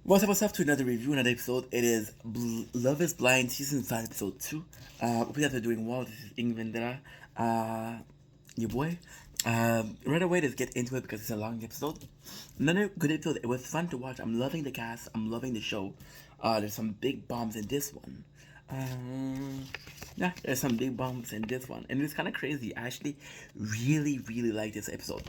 What's up to another review, another episode. It is Love is Blind Season 5, Episode 2. Hope you guys are doing well. This is Ingvendera, your boy. Right away, let's get into it because it's a long episode. Another good episode. It was fun to watch. I'm loving the cast. I'm loving the show. There's some big bombs in this one. Yeah, there's some big bombs in this one. And it's kind of crazy. I actually really like this episode,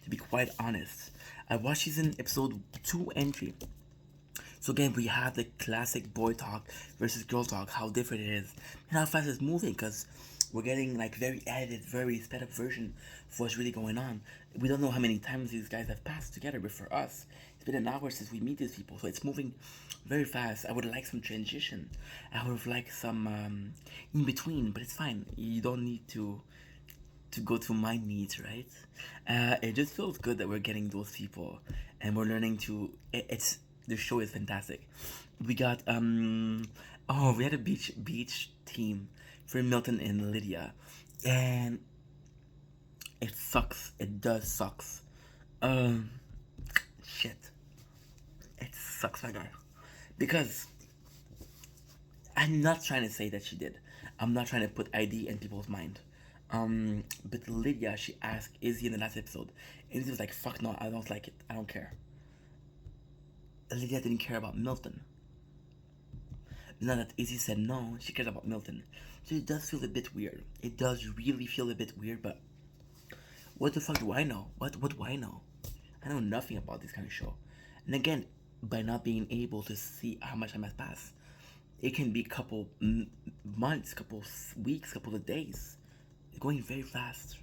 to be quite honest. I watched season episode 2 and 3. So again, we have the classic boy talk versus girl talk, how different it is, and how fast it's moving, because we're getting like very edited, very sped up version of what's really going on. We don't know how many times these guys have passed together, but for us, it's been an hour since we meet these people, so it's moving very fast. I would like some transition. I would have liked some in between, but it's fine. You don't need to go to my needs, right? It just feels good that we're getting those people, and we're learning to. It's the show is fantastic. We got we had a beach team for Milton and Lydia, and it sucks. It does sucks. Um, shit. It sucks, my guy, because I'm not trying to say that she did. I'm not trying to put ID in people's mind. But Lydia, she asked Izzy in the last episode, and Izzy was like, "Fuck no, I don't like it. I don't care." Lydia didn't care about Milton. Now that Izzy said no, she cares about Milton. So it does feel a bit weird. It does really feel a bit weird, but what the fuck do I know? What do I know? I know nothing about this kind of show. And again, by not being able to see how much time has passed, it can be couple months, couple weeks, couple of days. It's going very fast.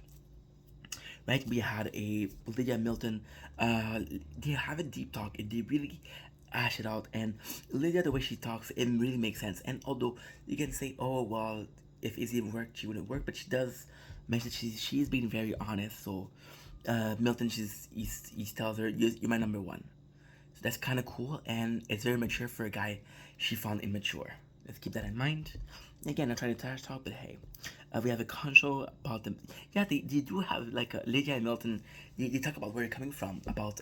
Right? We had a Lydia Milton. They have a deep talk. They really ash it out. And Lydia, the way she talks, it really makes sense. And although you can say, oh well, if Izzy worked, she wouldn't work, but she does mention she's being very honest. So Milton, he tells her, you're my number one. So that's kind of cool, and it's very mature for a guy she found immature. Let's keep that in mind. Again, I'm trying to trash talk, but hey, we have a concho about them. Yeah, they do have like Lydia and Milton. They talk about where they're coming from, about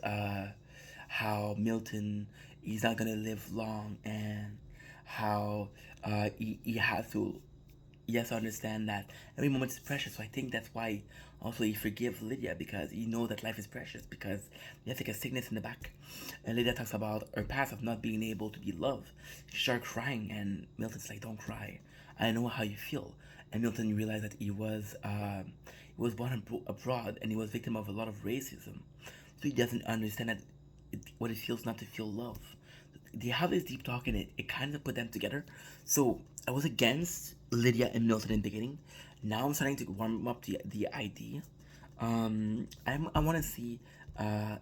how Milton is not gonna live long, and how he has to understand that every moment is precious. So I think that's why also you forgive Lydia, because you know that life is precious, because you have like a sickness in the back. And Lydia talks about her past of not being able to be loved. She started crying, and Milton's like, "Don't cry. I know how you feel." And Milton realized that he was born abroad, and he was victim of a lot of racism. So he doesn't understand that what it feels not to feel love. They have this deep talk in it. It kind of put them together. So I was against Lydia and Milton in the beginning. Now I'm starting to warm up the idea. I want to see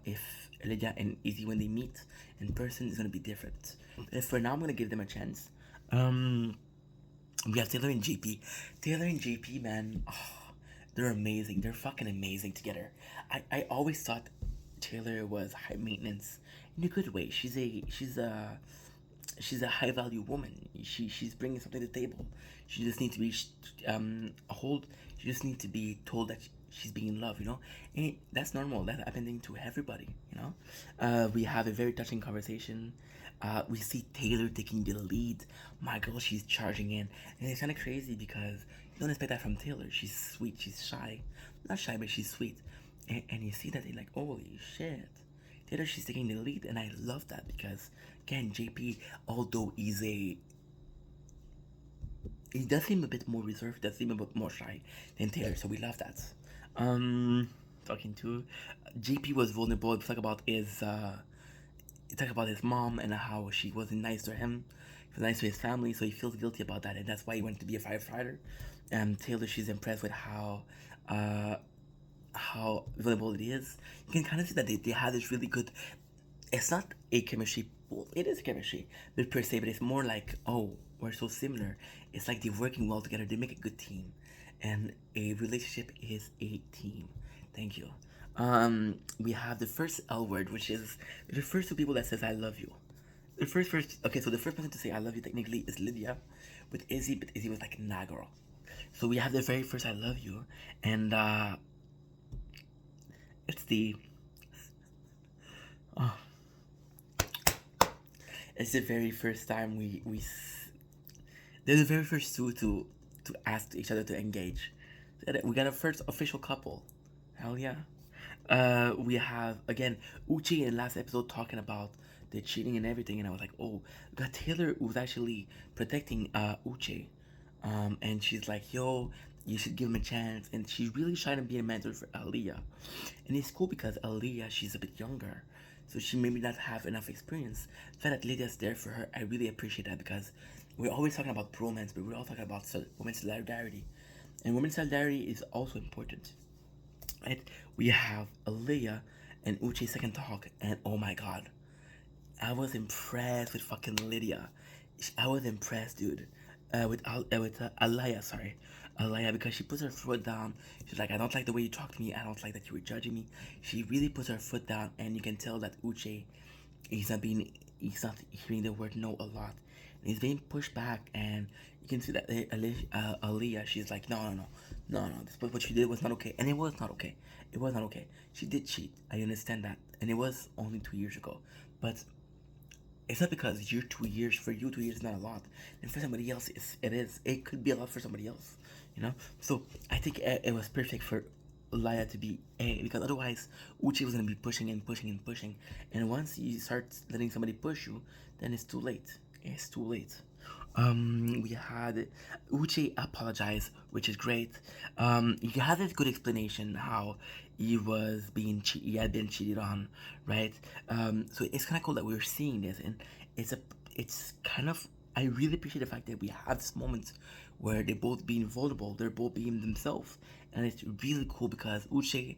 if Lydia and Izzy, when they meet in person, is going to be different. But for now, I'm going to give them a chance. Um, we have Taylor and JP. Taylor and JP, man, oh, they're amazing. They're fucking amazing together. I always thought Taylor was high maintenance in a good way. She's a high value woman. She's bringing something to the table. She just needs to be hold. She just needs to be told that she's being loved. And that's normal. That's happening to everybody. We have a very touching conversation. We see Taylor taking the lead. My girl, she's charging in, and it's kind of crazy because you don't expect that from Taylor. She's sweet. She's shy, not shy, but she's sweet. And you see that they're like, holy shit. Taylor, she's taking the lead, and I love that because, again, JP, although he does seem a bit more reserved, does seem a bit more shy than Taylor, so we love that. Um, talking to JP was vulnerable. He talked about his mom and how she wasn't nice to him. He was nice to his family, so he feels guilty about that, and that's why he wanted to be a firefighter. Taylor, she's impressed with uh, how vulnerable it is. You can kind of see that they have this really good. It's not a chemistry. Well, it is chemistry, but per se, but it's more like, oh, we're so similar. It's like they're working well together. They make a good team, and a relationship is a team. Thank you. We have the first L word, which is the first two people that says I love you. Okay, so the first person to say I love you technically is Lydia with Izzy, but Izzy was like, nah, girl. So we have the very first I love you, and it's the. Oh, It's the very first time they're the very first two to ask each other to engage. We got a first official couple. Hell yeah. We have again Uchi in last episode talking about the cheating and everything, and I was like, oh, we got Taylor who's actually protecting Uchi, and she's like, yo, you should give him a chance, and she's really trying to be a mentor for Aaliyah, and it's cool because Aaliyah she's a bit younger, so she maybe not have enough experience. The fact that Lydia's there for her, I really appreciate that because we're always talking about bromance, but we're all talking about women's solidarity, and women's solidarity is also important. Right? We have Aaliyah and Uchi's second talk, and oh my god, I was impressed with fucking Lydia. I was impressed, dude. With Alaya, sorry, Alaya, because she puts her foot down. She's like, I don't like the way you talk to me. I don't like that you were judging me. She really puts her foot down, and you can tell that Uche, he's not hearing the word no a lot. And he's being pushed back, and you can see that Aliyah, she's like, no. This what she did was not okay, and it was not okay. It was not okay. She did cheat. I understand that, and it was only 2 years ago, but it's not because you're 2 years for you 2 years is not a lot, and for somebody else it is. It could be a lot for somebody else, you know. So I think it was perfect for Laya to be A because otherwise Uchi was gonna be pushing and pushing and pushing, and once you start letting somebody push you, then it's too late. It's too late. We had Uchi apologize, which is great. You had this good explanation how he had been cheated on, right? So it's kind of cool that we're seeing this, and it's a, it's kind of. I really appreciate the fact that we have this moment where they're both being vulnerable, they're both being themselves, and it's really cool because Uche,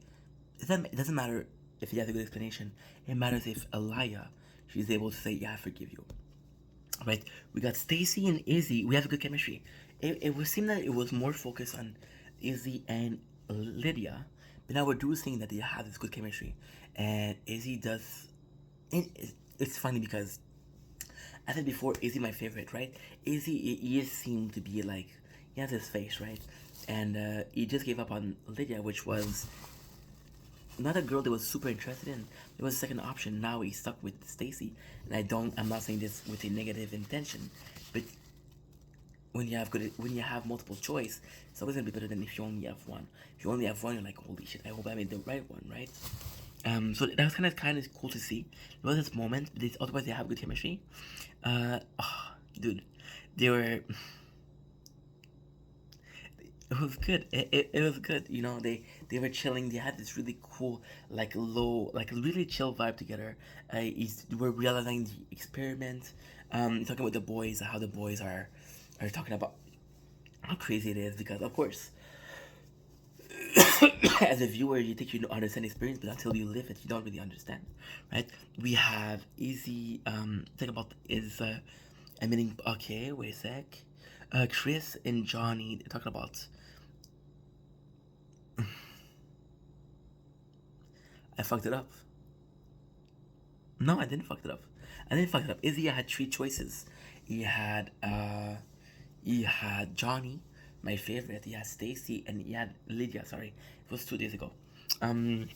it doesn't matter if he has a good explanation. It matters if Alaya, she's able to say, "Yeah, I forgive you." Right, we got Stacy and Izzy. We have a good chemistry. It would seem that it was more focused on Izzy and Lydia, but now we're do seeing that they have this good chemistry, and Izzy does. It's funny because I said before, Izzy my favorite, right? Izzy he just seemed to be like he has his face right, and he just gave up on Lydia, which was not a girl that was super interested in. There was a second option. Now he's stuck with Stacy, and I'm not saying this with a negative intention, but when you have multiple choice, it's always gonna be better than if you only have one. If you only have one, you're like, holy shit, I hope I made the right one, right? So that was kind of cool to see. There was this moment, but otherwise they have good chemistry. Dude, they were it was good. It was good. You know, they were chilling. They had this really cool, like low, like really chill vibe together. We're realizing the experiment. Talking about the boys, how the boys are talking about how crazy it is because of course, as a viewer, you think you know, understand the experience, but until you live it, you don't really understand, right? We have easy. Think about is. I mean, okay, wait a sec. Chris and Johnny talking about I fucked it up. No, I didn't fuck it up. I didn't fuck it up. Izzy had three choices. He had he had Johnny, my favorite. He had Stacy and he had Lydia. Sorry, it was 2 days ago. Um,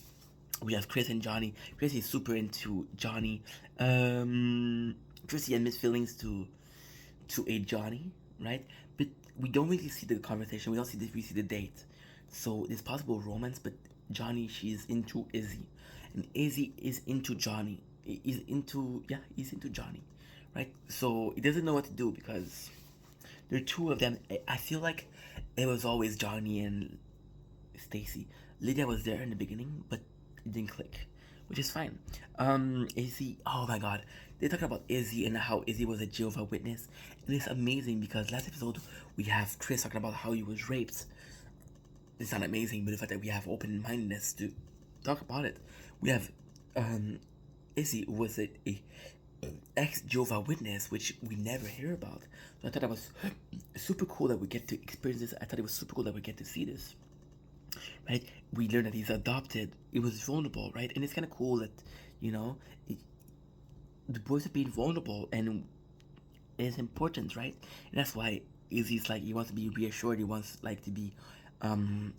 we have Chris and Johnny. Chris is super into Johnny. Chrissy admits feelings to a Johnny, right? But we don't really see the conversation. We see the date. So there's possible romance, but Johnny she's into Izzy, and Izzy is into Johnny. He's into Johnny, right? So he doesn't know what to do because there are two of them. I feel like it was always Johnny and Stacy. Lydia was there in the beginning, but it didn't click, which is fine. Izzy, oh my god, they talk about Izzy and how Izzy was a Jehovah Witness, and it's amazing because last episode we have Chris talking about how he was raped. It's not amazing, but the fact that we have open mindedness to talk about it, we have Izzy who was a ex Jehovah Witness, which we never hear about. So I thought that was super cool that we get to experience this. I thought it was super cool that we get to see this, right? We learned that he's adopted. It was vulnerable, right? And it's kind of cool that you know the boys are being vulnerable, and it's important, right? And that's why Izzy's like he wants to be reassured. He wants like to be, um,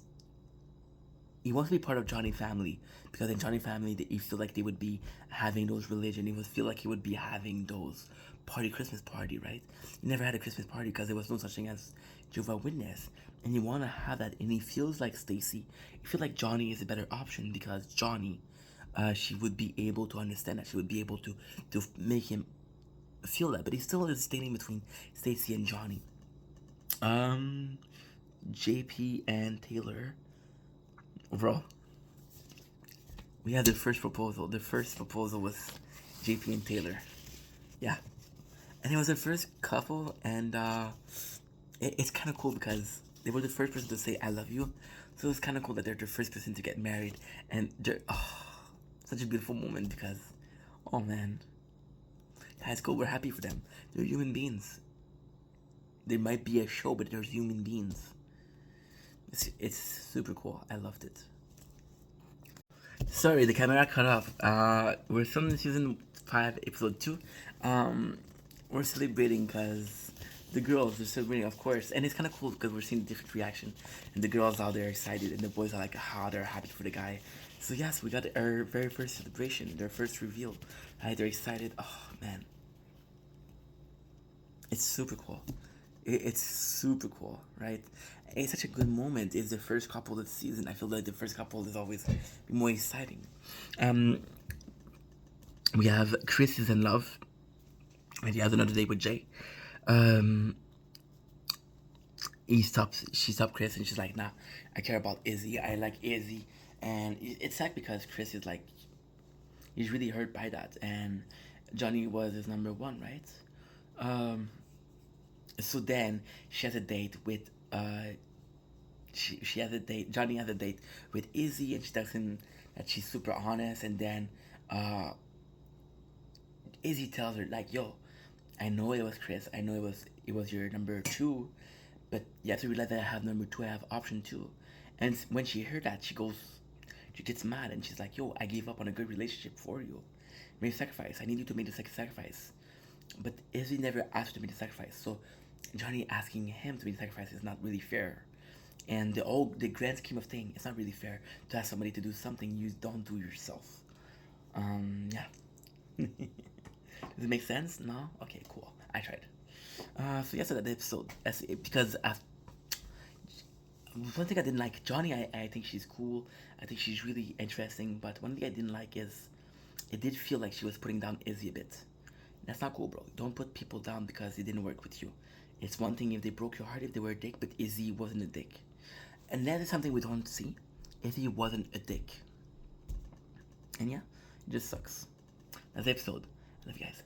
he wants to be part of Johnny family, because in Johnny family you feel like they would be having those religion. He would feel like he would be having those Christmas party, right? He never had a Christmas party because there was no such thing as Jehovah Witness, and you want to have that. And he feels like Stacy. He feels like Johnny is a better option because Johnny, she would be able to understand that. She would be able to make him feel that. But he still is standing between Stacy and Johnny. JP and Taylor. Bro, we had the first proposal. The first proposal was JP and Taylor. Yeah. And it was the first couple, and it's kind of cool because they were the first person to say I love you. So it's kind of cool that they're the first person to get married, and they're such a beautiful moment because, oh man, guys, go. We're happy for them. They're human beings. There might be a show, but they're human beings. It's super cool. I loved it. Sorry, the camera cut off. We're still in season 5, episode 2. We're celebrating because the girls are celebrating, of course, and it's kind of cool because we're seeing different reaction, and the girls out there are excited, and the boys are like, they're happy for the guy. So yes, we got our very first celebration, their first reveal. Right, they're excited. Oh man, it's super cool. It's super cool, right? It's such a good moment. It's the first couple of the season. I feel like the first couple is always more exciting. We have Chris is in love, and he has another date with Jay. She stopped Chris, and she's like, nah, I care about Izzy. I like Izzy. And it's sad because Chris is like, he's really hurt by that. And Johnny was his number one, right? So then she has a date with she has a date. Johnny has a date with Izzy, and she tells him that she's super honest. And then Izzy tells her like, "Yo, I know it was Chris. I know it was your number 2, but you have to realize that I have number 2. I have option 2." And when she heard that, she gets mad, and she's like, "Yo, I gave up on a good relationship for you. Make a sacrifice. I need you to make the sacrifice." But Izzy never asked her to make the sacrifice, so Johnny asking him to make the sacrifice is not really fair. And the grand scheme of things, it's not really fair to ask somebody to do something you don't do yourself. Yeah. Does it make sense? No? Okay, cool. I tried. So yes, that episode. Because one thing I didn't like, Johnny, I think she's cool. I think she's really interesting. But one thing I didn't like is it did feel like she was putting down Izzy a bit. That's not cool, bro. Don't put people down because it didn't work with you. It's one thing if they broke your heart, if they were a dick, but Izzy wasn't a dick. And that is something we don't see. Izzy wasn't a dick. And yeah, it just sucks. That's the episode. I love you guys.